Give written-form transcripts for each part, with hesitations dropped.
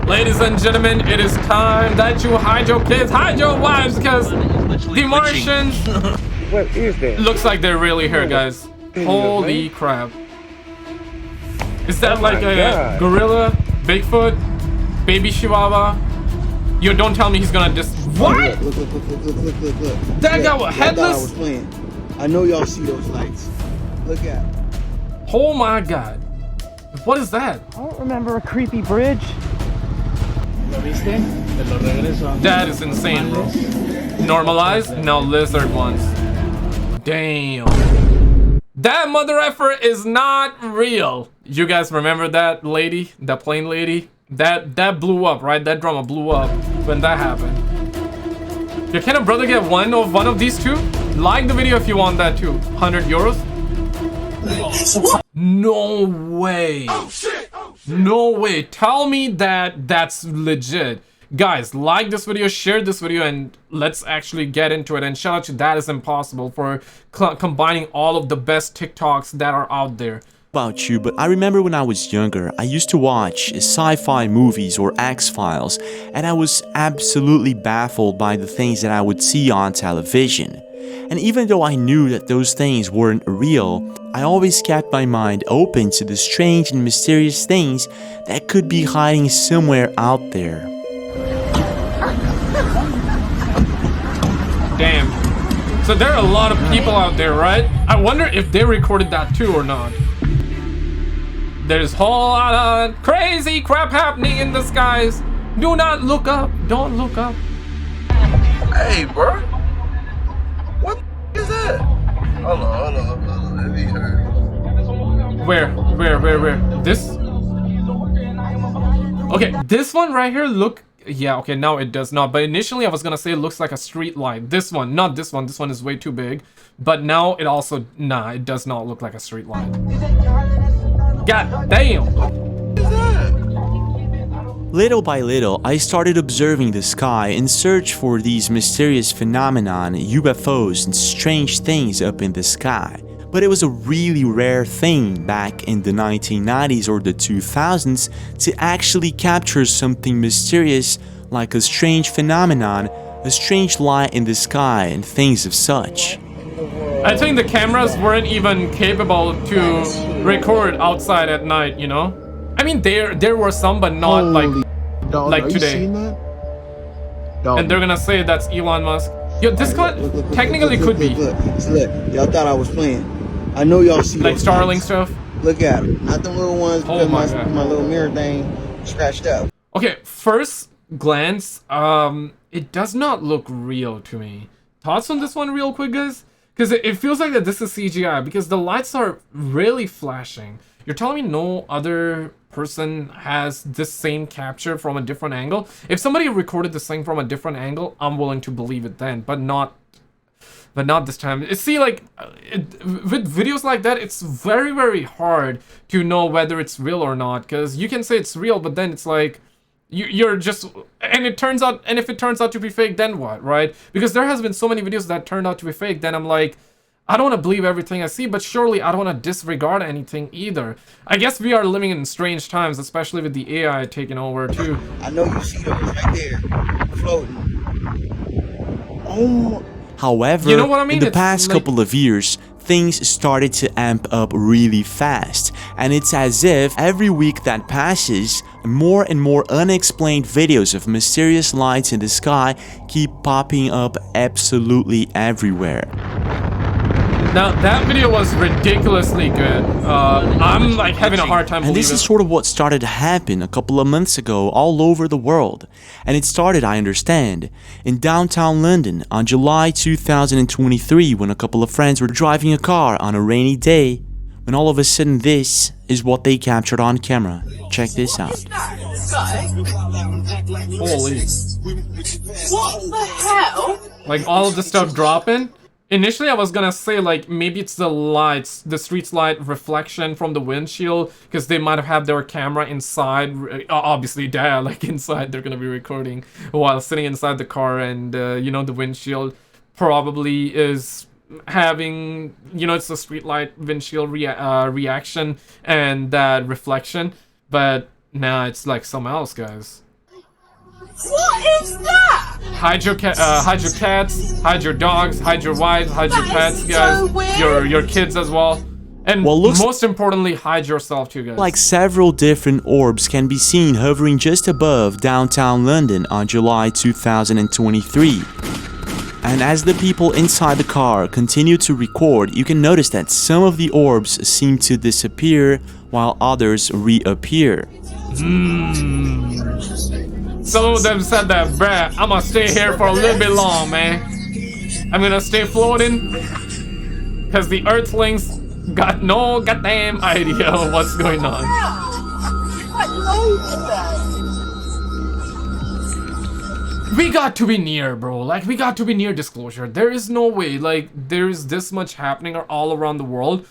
Ladies and gentlemen, it is time that you hide your kids, hide your wives, because the Martians What is that? looks like they're really here, guys. Holy crap. Is that like a gorilla, Bigfoot, baby Chihuahua? You don't tell me he's gonna what? Look. That guy was headless? I was playing. I know y'all see those lights. Look at it. Oh my god. What is that? I don't remember a creepy bridge. That is insane, bro. Normalized? No, lizard ones. Damn. That mother effer is not real. You guys remember that lady? That plane lady? That blew up, right? That drama blew up when that happened. Yeah, can a brother get one of these two? Like the video if you want that too. 100 euros? No way. No way. Tell me that that's legit. Guys, like this video, share this video, and let's actually get into it. And shout out to That Is Impossible for combining all of the best TikToks that are out there. About you, but I remember when I was younger, I used to watch sci-fi movies or X-Files, and I was absolutely baffled by the things that I would see on television. And even though I knew that those things weren't real, I always kept my mind open to the strange and mysterious things that could be hiding somewhere out there. Damn. So there are a lot of people out there, right? I wonder if they recorded that too or not. There's a whole lot of crazy crap happening in the skies. Do not look up. Don't look up. Hey, bro. What is that? Hold on. Let me hear. Where? This? Okay, this one right here look... Yeah, okay, now it does not. But initially I was gonna say it looks like a street light. This one, not this one. This one is way too big. But now it also... Nah, it does not look like a street light. God damn! Little by little, I started observing the sky in search for these mysterious phenomenon, UFOs, and strange things up in the sky. But it was a really rare thing back in the 1990s or the 2000s to actually capture something mysterious like a strange phenomenon, a strange light in the sky, and things of such. I think the cameras weren't even capable to record outside at night, you know? I mean, there were some, but not like today. And they're gonna say that's Elon Musk. Yo, this technically could be. Look, y'all thought I was playing. I know y'all see like those Starlink lights. stuff. Look at it. Not the little ones because my little mirror thing scratched up. Okay, first glance, it does not look real to me. Thoughts on this one real quick, guys? Because it feels like that this is CGI, because the lights are really flashing. You're telling me no other person has this same capture from a different angle? If somebody recorded this thing from a different angle, I'm willing to believe it then, but not this time. See, like, with videos like that, it's very, very hard to know whether it's real or not, because you can say it's real, but then it's like, you're just, and if it turns out to be fake, then what, right? Because there has been so many videos that turned out to be fake, then I'm like, I don't want to believe everything I see, but surely I don't want to disregard anything either. I guess we are living in strange times, especially with the AI taking over too. I know you see those right there, floating. Oh. However, you know what I mean? In the past couple of years, things started to amp up really fast, and it's as if every week that passes, more and more unexplained videos of mysterious lights in the sky keep popping up absolutely everywhere. Now, that video was ridiculously good. I'm like having a hard time believing. And this is sort of what started to happen a couple of months ago all over the world. And it started, I understand, in downtown London on July 2023 when a couple of friends were driving a car on a rainy day, when all of a sudden this is what they captured on camera. Check this out. Holy. What the hell? Like all of the stuff dropping? Initially, I was gonna say, like, maybe it's the lights, the street's light reflection from the windshield, because they might have had their camera inside, obviously, like, inside, they're gonna be recording while sitting inside the car, and, you know, the windshield probably is having, you know, it's a street light windshield reaction and that reflection, but nah, it's like something else, guys. What is that? Hide your cats, hide your dogs, hide your wives, hide your pets, is guys. so weird. Your kids as well. And Well, looks most importantly, hide yourself too, guys. like several different orbs can be seen hovering just above downtown London on July 2023. And as the people inside the car continue to record, you can notice that some of the orbs seem to disappear while others reappear. Some of them said that, bruh, I'm gonna stay here for a little bit long, man. I'm gonna stay floating, because the Earthlings got no goddamn idea of what's going on. Like loads of them. We got to be near, bro. Like, we got to be near disclosure. There is no way, like, there is this much happening all around the world,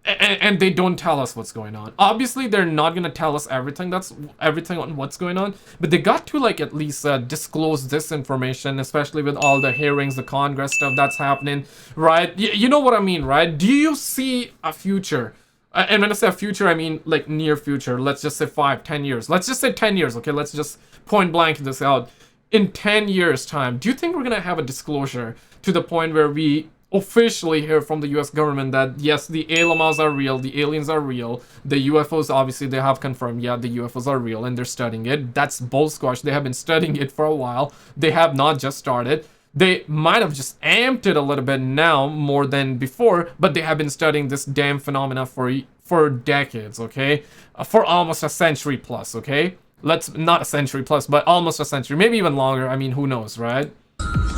and they don't tell us what's going on. Obviously, they're not gonna tell us everything on what's going on, but they got to, like, at least disclose this information, especially with all the hearings, the Congress stuff that's happening, right? You know what I mean, right? Do you see a future? And when I say a future, I mean, like, near future. Let's just say 5-10 years. Let's just say 10 years, okay? Let's just point blank this out. In 10 years time, do you think we're gonna have a disclosure to the point where we officially hear from the US government that yes, the anomalies are real, the aliens are real, the UFOs, obviously they have confirmed, yeah, the UFOs are real and they're studying it. That's bull squash. They have been studying it for a while. They have not just started. They might have just amped it a little bit now more than before, but they have been studying this damn phenomena for decades, okay? For almost a century plus, okay? Let's not a century plus, but almost a century, maybe even longer. I mean, who knows, right?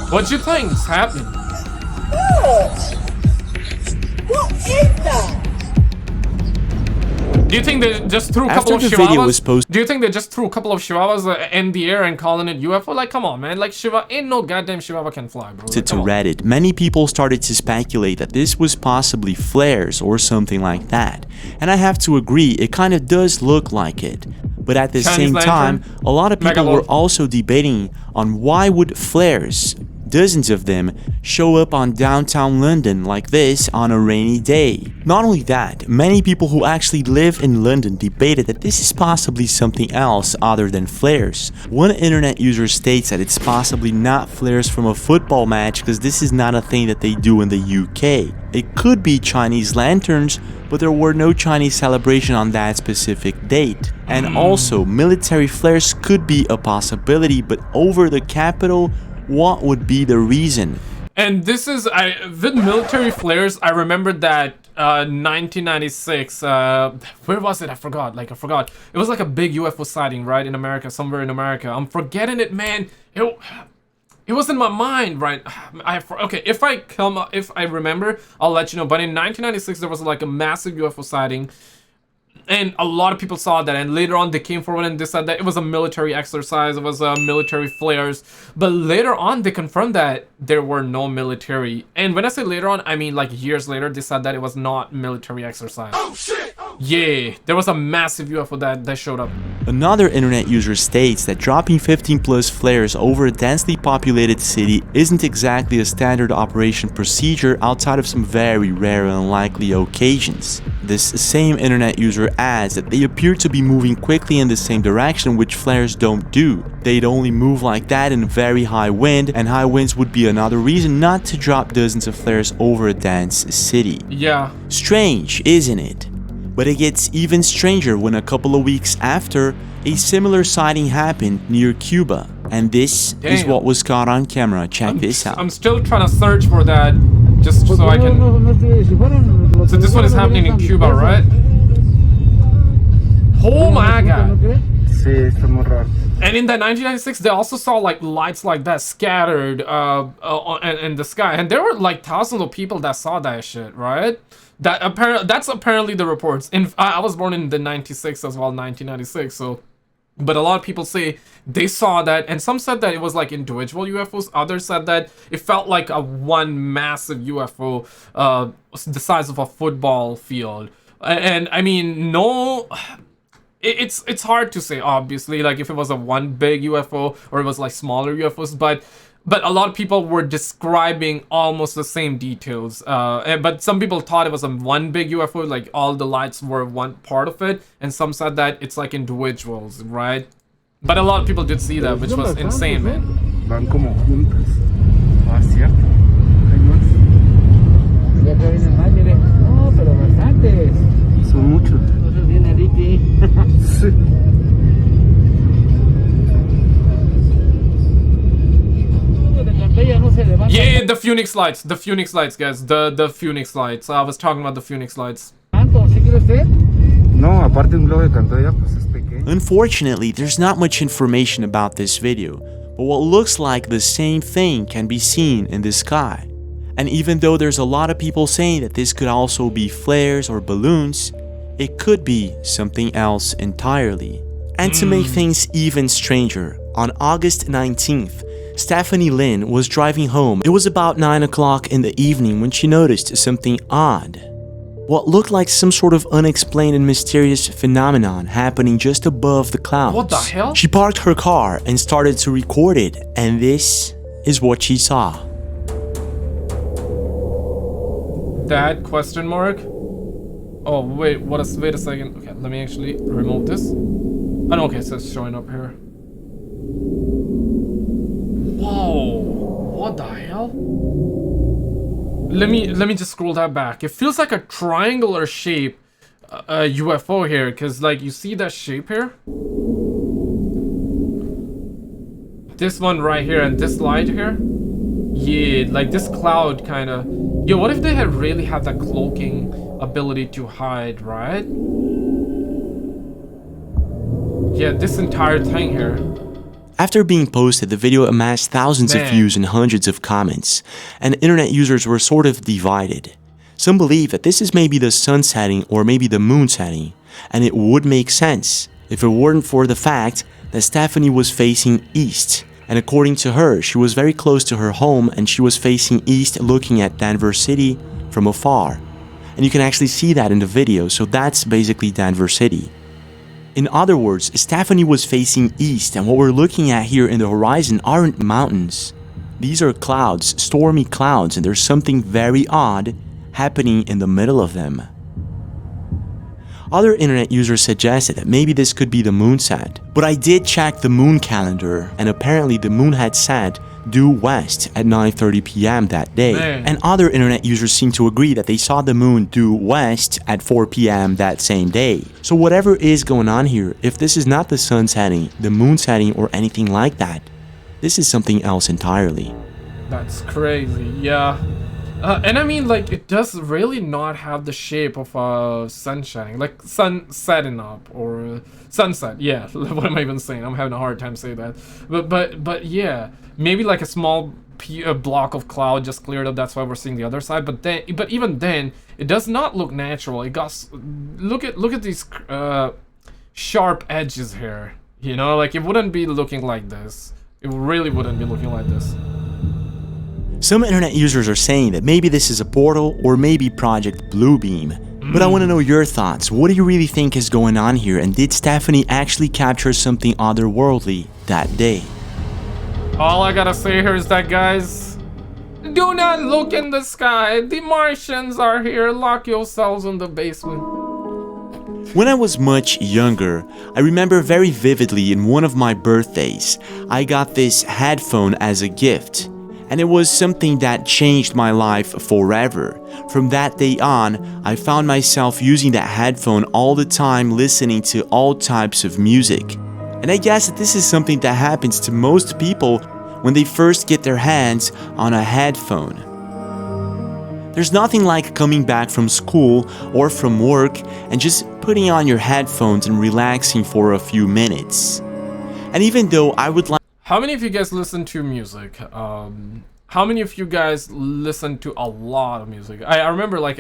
What do you think is happening? What is that? Do you think they just threw a couple After of the chihuahuas? video was posted, Do you think they just threw a couple of chihuahuas in the air and calling it UFO? Like, come on, man. Like, ain't no goddamn chihuahua can fly, bro. Like, to Reddit, many people started to speculate that this was possibly flares or something like that. And I have to agree, it kind of does look like it. But at the Chinese same time, lantern, a lot of people Megalo. were also debating on why would flares, dozens of them, show up on downtown London like this on a rainy day. Not only that, many people who actually live in London debated that this is possibly something else other than flares. One internet user states that it's possibly not flares from a football match because this is not a thing that they do in the UK. It could be Chinese lanterns, but there were no Chinese celebration on that specific date. And also, military flares could be a possibility, but over the capital, what would be the reason? And this is, with military flares, I remember that 1996, where was it? I forgot. It was like a big UFO sighting, right, in America, somewhere in America. I'm forgetting it, man. It was in my mind, right? Okay, if I remember, I'll let you know. But in 1996, there was like a massive UFO sighting. And a lot of people saw that, and later on they came forward and they said that it was a military exercise, it was military flares. But later on they confirmed that there were no military. And when I say later on, I mean like years later, they said that it was not military exercise. Oh shit! Yeah, there was a massive UFO that showed up. Another internet user states that dropping 15 plus flares over a densely populated city isn't exactly a standard operation procedure outside of some very rare and unlikely occasions. This same internet user adds that they appear to be moving quickly in the same direction, which flares don't do. They'd only move like that in very high wind, and high winds would be another reason not to drop dozens of flares over a dense city. Yeah. Strange, isn't it? But it gets even stranger when a couple of weeks after, a similar sighting happened near Cuba. And this is Damn. what was caught on camera. Check this out. I'm still trying to search for that, just so I can... So this one is happening in Cuba, right? Oh my god. And in that 1996, they also saw like lights like that scattered in the sky, and there were like thousands of people that saw that shit, right? That's apparently the reports. I was born in the 96 as well, 1996. So, but a lot of people say they saw that, and some said that it was like individual UFOs. Others said that it felt like a one massive UFO, the size of a football field. And I mean, no. It's hard to say, obviously, like if it was a one big UFO or it was like smaller UFOs, but a lot of people were describing almost the same details. But some people thought it was a one big UFO, like all the lights were one part of it, and some said that it's like individuals, right? But a lot of people did see that, which was insane, man. Van como juntas. Ah, cierto. Hay más. Y acá vienen más, mire. No, pero bastantes. Son muchos. Entonces viene Ricky. Sí. Yeah, the Phoenix lights, guys, the Phoenix lights. I was talking about the Phoenix lights. Unfortunately, there's not much information about this video, but what looks like the same thing can be seen in the sky. And even though there's a lot of people saying that this could also be flares or balloons, it could be something else entirely. And to make things even stranger, on August 19th, Stephanie Lynn was driving home. It was about 9 o'clock in the evening when she noticed something odd. What looked like some sort of unexplained and mysterious phenomenon happening just above the clouds. What the hell? She parked her car and started to record it, and this is what she saw. That question mark? Oh, wait, wait a second. Okay, let me actually remove this. Oh, no, okay, so it's showing up here. Whoa, what the hell? Let me just scroll that back. It feels like a triangular shape UFO here, because like you see that shape here? This one right here and this light here? Yeah, like this cloud kind of... Yo, what if they had really had that cloaking ability to hide, right? Yeah, this entire thing here. After being posted, the video amassed thousands of views and hundreds of comments, and internet users were sort of divided. Some believe that this is maybe the sun setting or maybe the moon setting, and it would make sense if it weren't for the fact that Stephanie was facing east, and according to her, she was very close to her home and she was facing east looking at Denver City from afar. And you can actually see that in the video, so that's basically Denver City. In other words, Stephanie was facing east, and what we're looking at here in the horizon aren't mountains. These are clouds, stormy clouds, and there's something very odd happening in the middle of them. Other internet users suggested that maybe this could be the moon set, but I did check the moon calendar, and apparently the moon had set due west at 9:30 p.m. that day. And other internet users seem to agree that they saw the moon due west at 4 p.m. that same day. So whatever is going on here, if this is not the sun setting, the moon setting, or anything like that, this is something else entirely. That's crazy, yeah. And I mean, like, it does really not have the shape of a sun shining, like sun setting up or sunset. Yeah, what am I even saying? I'm having a hard time saying that. But yeah, maybe like a small block of cloud just cleared up. That's why we're seeing the other side. But even then, it does not look natural. It got look at these sharp edges here. You know, like it wouldn't be looking like this. It really wouldn't be looking like this. Some internet users are saying that maybe this is a portal or maybe Project Bluebeam. But I want to know your thoughts. What do you really think is going on here, and did Stephanie actually capture something otherworldly that day? All I gotta say here is that, guys, do not look in the sky. The Martians are here. Lock yourselves in the basement. When I was much younger, I remember very vividly in one of my birthdays, I got this headphone as a gift. And it was something that changed my life forever. From that day on, I found myself using that headphone all the time, listening to all types of music. And I guess that this is something that happens to most people when they first get their hands on a headphone. There's nothing like coming back from school or from work and just putting on your headphones and relaxing for a few minutes. And even though I would like... How many of you guys listen to music? How many of you guys listen to a lot of music? I remember like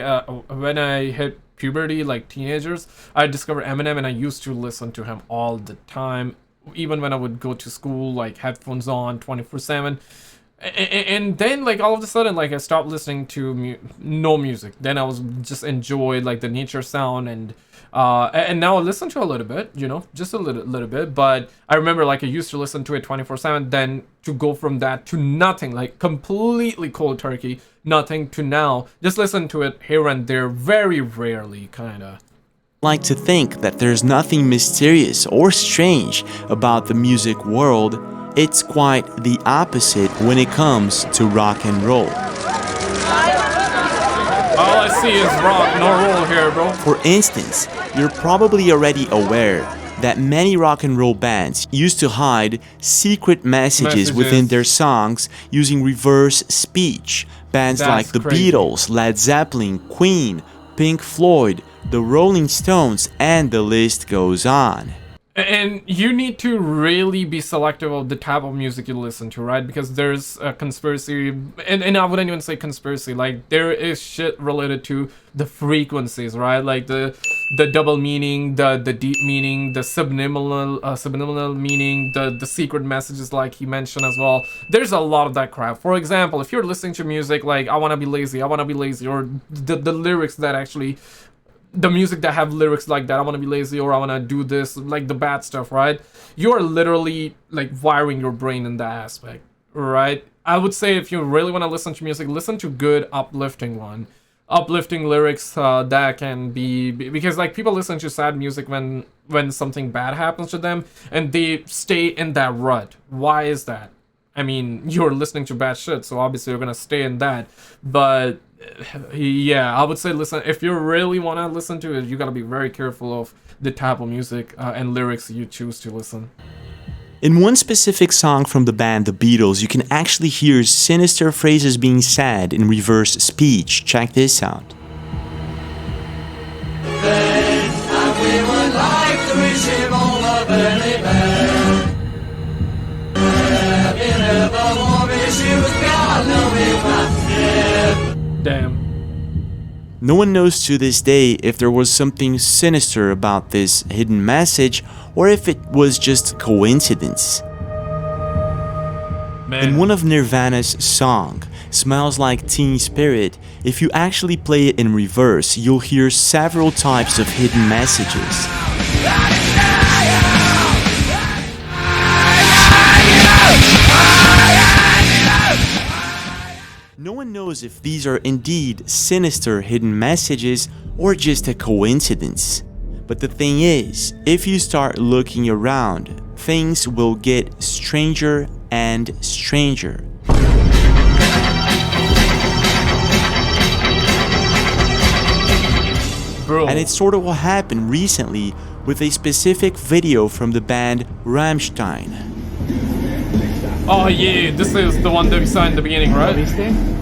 when I hit puberty, like teenagers, I discovered Eminem and I used to listen to him all the time. Even when I would go to school, like headphones on 24/7. And then like all of a sudden, like I stopped listening to no music. Then I was just enjoyed like the nature sound and now I listen to a little bit, you know, just a little bit. But I remember like I used to listen to it 24/7. Then to go from that to nothing, like completely cold turkey, nothing, to now just listen to it here and there, very rarely, kind of. like to think that there's nothing mysterious or strange about the music world, it's quite the opposite when it comes to rock and roll. All I see is rock, no roll here, bro. For instance, you're probably already aware that many rock and roll bands used to hide secret messages within their songs using reverse speech. Bands like the Beatles, Led Zeppelin, Queen, Pink Floyd, the Rolling Stones, and the list goes on. And you need to really be selective of the type of music you listen to, right? Because there's a conspiracy, and I wouldn't even say conspiracy, like there is shit related to the frequencies, right? Like the double meaning, the deep meaning, the subliminal meaning, the secret messages like he mentioned as well. There's a lot of that crap. For example, if you're listening to music like I wanna be lazy, or the lyrics that actually, the music that have lyrics like that, I want to be lazy, or I want to do this, like the bad stuff, right? You are literally like wiring your brain in that aspect, right? I would say if you really want to listen to music, listen to good uplifting lyrics that can be, because like people listen to sad music when something bad happens to them and they stay in that rut. Why is that? I mean, you're listening to bad shit, so obviously you're gonna stay in that. But yeah, I would say listen, if you really want to listen to it, you gotta be very careful of the type of music and lyrics you choose to listen. In one specific song from the band The Beatles, you can actually hear sinister phrases being said in reverse speech. Check this out. Damn. No one knows to this day if there was something sinister about this hidden message or if it was just coincidence. Man. In one of Nirvana's song, Smells Like Teen Spirit, if you actually play it in reverse, you'll hear several types of hidden messages. No one knows if these are indeed sinister hidden messages or just a coincidence. But the thing is, if you start looking around, things will get stranger and stranger. Bro. And it's sort of what happened recently with a specific video from the band Rammstein. Oh yeah, this is the one that we saw in the beginning, right?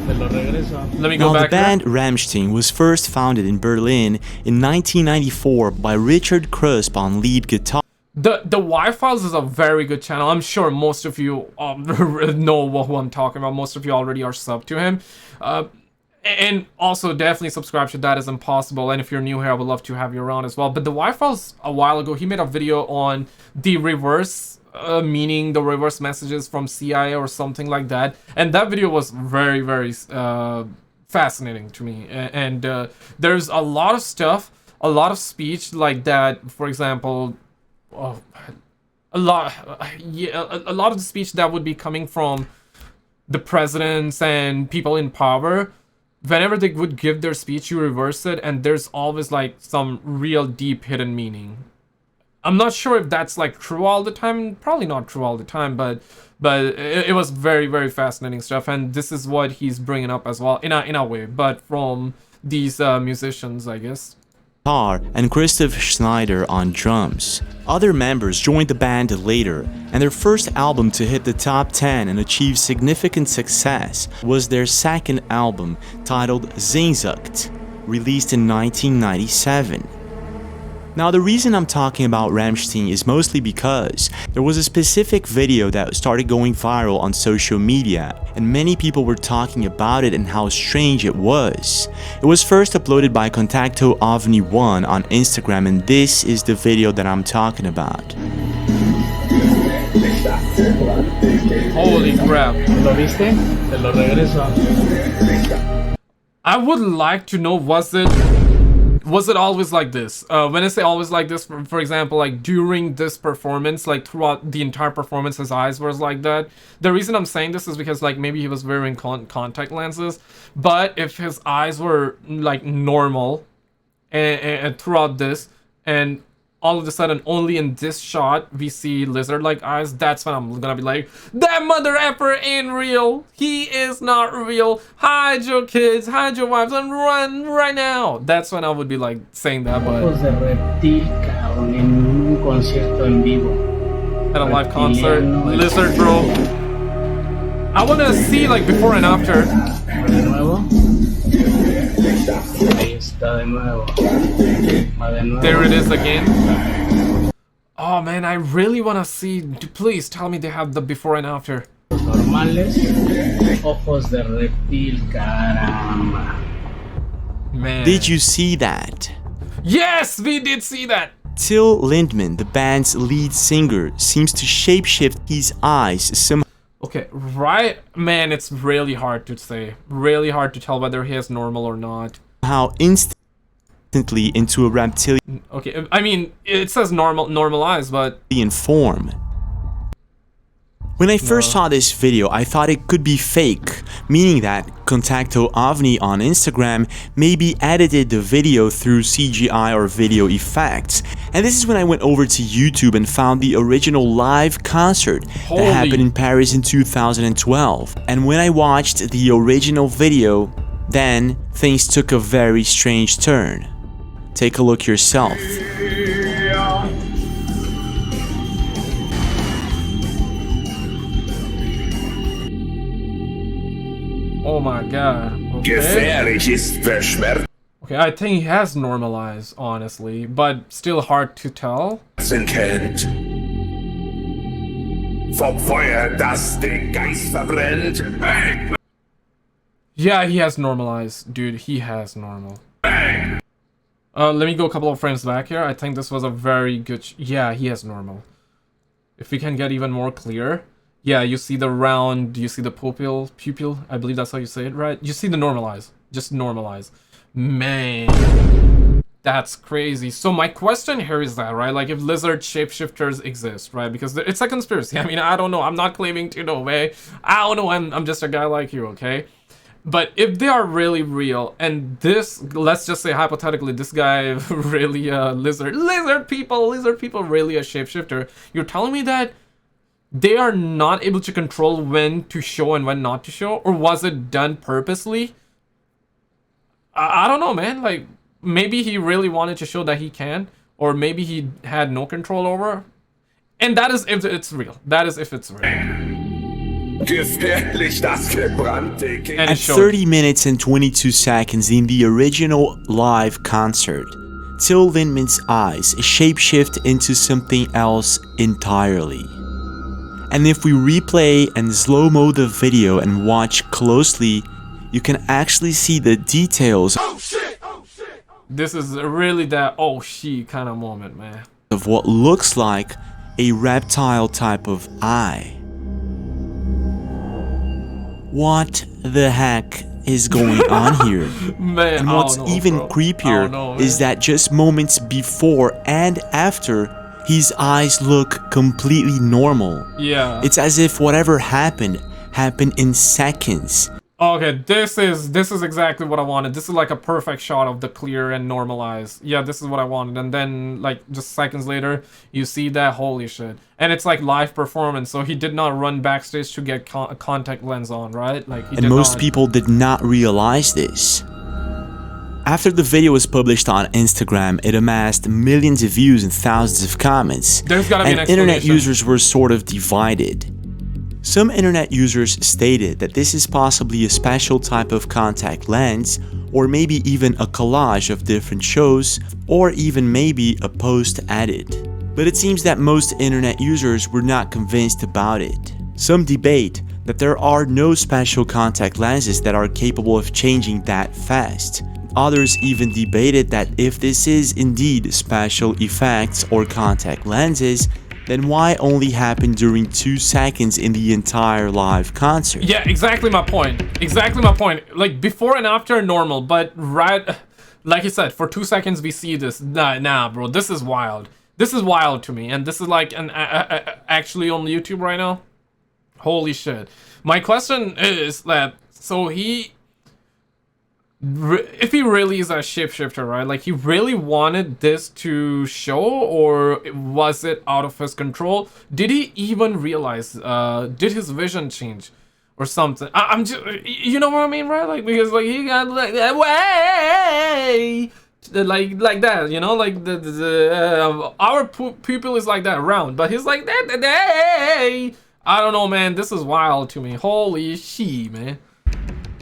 Let me go back. The band Rammstein was first founded in Berlin in 1994 by Richard Krusp on lead guitar. The Y-Files is a very good channel. I'm sure most of you know who I'm talking about. Most of you already are sub to him. And also definitely subscribe to That Is Impossible. And if you're new here, I would love to have you around as well. But the Y-Files, a while ago, he made a video on the reverse meaning, the reverse messages from CIA or something like that. And that video was very, very fascinating to me. And there's a lot of stuff, a lot of speech like that. For example, a lot of the speech that would be coming from the presidents and people in power. Whenever they would give their speech, you reverse it, and there's always like some real deep hidden meaning. I'm not sure if that's like true all the time. Probably not true all the time, but it was very, very fascinating stuff. And this is what he's bringing up as well, in a way, but from these musicians, I guess. And Christoph Schneider on drums. Other members joined the band later, and their first album to hit the top 10 and achieve significant success was their second album, titled Sehnsucht, released in 1997. Now, the reason I'm talking about Rammstein is mostly because there was a specific video that started going viral on social media, and many people were talking about it and how strange it was. It was first uploaded by Contacto OVNI 1 on Instagram, and this is the video that I'm talking about. Holy crap. ¿Lo viste? Te lo regreso. I would like to know, was it always like this? When I say always like this, for example, like during this performance, like throughout the entire performance, his eyes were like that. The reason I'm saying this is because like maybe he was wearing contact lenses, but if his eyes were like normal and throughout this, and all of a sudden only in this shot we see lizard-like eyes, that's when I'm gonna be like, that mother effer ain't real. He is not real. Hide your kids, hide your wives, and run right now. That's when I would be like saying that, but Ojos de reptil, cabrón, en un concierto en vivo. at a live concert, Reptiliano. lizard bro. I wanna see like before and after. De nuevo. Ahí está de nuevo. Va de nuevo. There it is again. Oh man, I really wanna see. Please tell me they have the before and after. Normales. Ojos de reptil, caramba. Man. Did you see that? Yes, we did see that. Till Lindemann, the band's lead singer, seems to shapeshift his eyes somehow. Okay, right, man, it's really hard to say. Really hard to tell whether he is normal or not. Instantly into a reptilian Okay, I mean, it says normalized, but form. When I first saw this video, I thought it could be fake, meaning that Contacto OVNI on Instagram maybe edited the video through CGI or video effects. And this is when I went over to YouTube and found the original live concert that happened in Paris in 2012. And when I watched the original video, then things took a very strange turn. Take a look yourself. oh my god. Okay. Gefährlich ist verschmerzen Okay, I think he has normalized, honestly, but still hard to tell. kennt. Vom Feuer, das den Geist verbrennt. Hey! Yeah, he has normalized, dude. He has normal. Let me go a couple of frames back here. I think this was a very good. Yeah, he has normal. If we can get even more clear. Yeah, you see the round. You see the pupil. I believe that's how you say it, right? You see the normalize. Just normalize. Man, that's crazy. So my question here is that, right? Like, if lizard shapeshifters exist, right? Because it's a conspiracy. I mean, I don't know. I'm not claiming to know, okay? I don't know. I'm just a guy like you, okay? But if they are really real, and this, let's just say hypothetically, this guy really lizard people really a shapeshifter, you're telling me that they are not able to control when to show and when not to show? Or was it done purposely? I don't know, man. Like, maybe he really wanted to show that he can, or maybe he had no control over. And that is if it's real. That is if it's real. Gefährlich das gebrannte Kind. At 30 minutes and 22 seconds in the original live concert, Till Lindemann's eyes shapeshift into something else entirely. And if we replay and slow-mo the video and watch closely, you can actually see the details This is really that oh shit kind of moment, man. of what looks like a reptile type of eye. What the heck is going on here? Man, And what's even creepier is that just moments before and after, his eyes look completely normal. Yeah. It's as if whatever happened in seconds. Okay, this is exactly what I wanted. This is like a perfect shot of the clear and normalized. Yeah, this is what I wanted. And then, like, just seconds later, you see that, holy shit. And it's like live performance, so he did not run backstage to get a contact lens on, right? Like, he And most people did not realize this. After the video was published on Instagram, it amassed millions of views and thousands of comments. There's gotta be an and internet explanation. users were sort of divided. Some internet users stated that this is possibly a special type of contact lens, or maybe even a collage of different shows, or even maybe a post edit. But it seems that most internet users were not convinced about it. Some debate that there are no special contact lenses that are capable of changing that fast. Others even debated that if this is indeed special effects or contact lenses, then why only happen during 2 seconds in the entire live concert? Yeah, exactly my point. Exactly my point. Like, before and after, normal, but right, like you said, for 2 seconds we see this. Nah, bro, this is wild. This is wild to me, and this is like an actually on YouTube right now. Holy shit. My question is that, so if he really is a shapeshifter, right? Like, he really wanted this to show, or was it out of his control? Did he even realize, did his vision change or something? I'm just, you know what I mean, right? Like, because, like, he got, like, that way, like that, you know? Like, our pupil is like that, round, but he's like that today. I don't know, man. This is wild to me. Holy shit, man.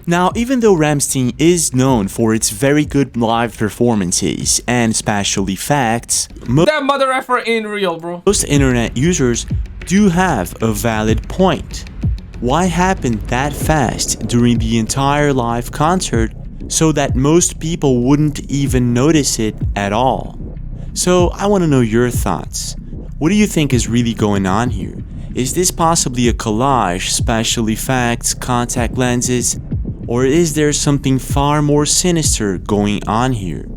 Now, even though Rammstein is known for its very good live performances and special effects, that mother effer ain't real, bro. Most internet users do have a valid point. Why happened that fast during the entire live concert so that most people wouldn't even notice it at all? So I want to know your thoughts. What do you think is really going on here? Is this possibly a collage, special effects, contact lenses, or is there something far more sinister going on here?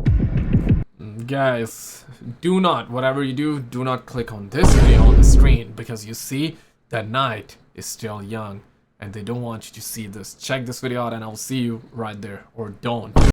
Guys, do not, whatever you do not click on this video on the screen, because you see, the night is still young and they don't want you to see this. Check this video out and I'll see you right there, or don't.